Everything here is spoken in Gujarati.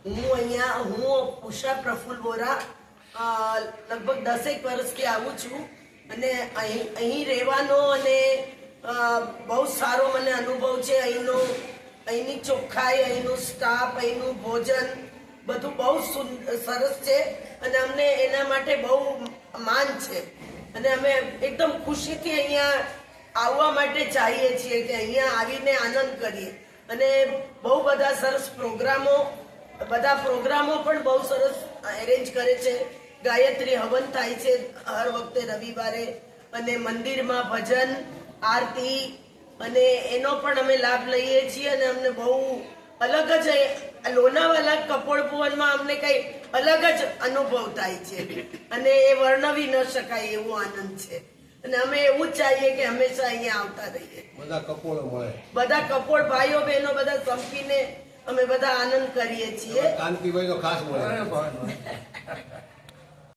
હું ઉષા પ્રફુલ બોરા લગભગ 10 વર્ષથી આવું છું અને અહીં રહેવાનો અને બહુ સારો મને અનુભવ છે. અહીંની ચોખ્ખાઈ, અહીંનું સ્ટાફ, અહીંનું ભોજન બધું બહુ સરસ છે અને અમને એના માટે બહુ માન છે અને અમે એકદમ ખુશીથી અહીંયા આવવા માટે ચાહીએ છીએ કે અહીંયા આવીને આનંદ કરીએ. અને બહુ બધા સરસ પ્રોગ્રામો પણ બહુ સરસ એરેન્જ કરે છે. ગાયત્રી હવન થાય છે હર વખતે રવિવારે અને મંદિરમાં ભજન આરતી અને એનો પણ અમે લાભ લઈએ છીએ અને અમને બહુ અલગ જ લોનાવાલા કપોળભુવનમાં અમને કઈ અલગ જ અનુભવ થાય છે અને એ વર્ણવી ન શકાય એવો આનંદ છે અને અમે એવું જ ચાહીએ કે હંમેશા અહીંયા આવતા રહીએ. બધા કપોળ ભાઈઓ બહેનો બધા સંપીને અમે બધા આનંદ કરીએ છીએ. કાંતિભાઈ તો ખાસ મળે.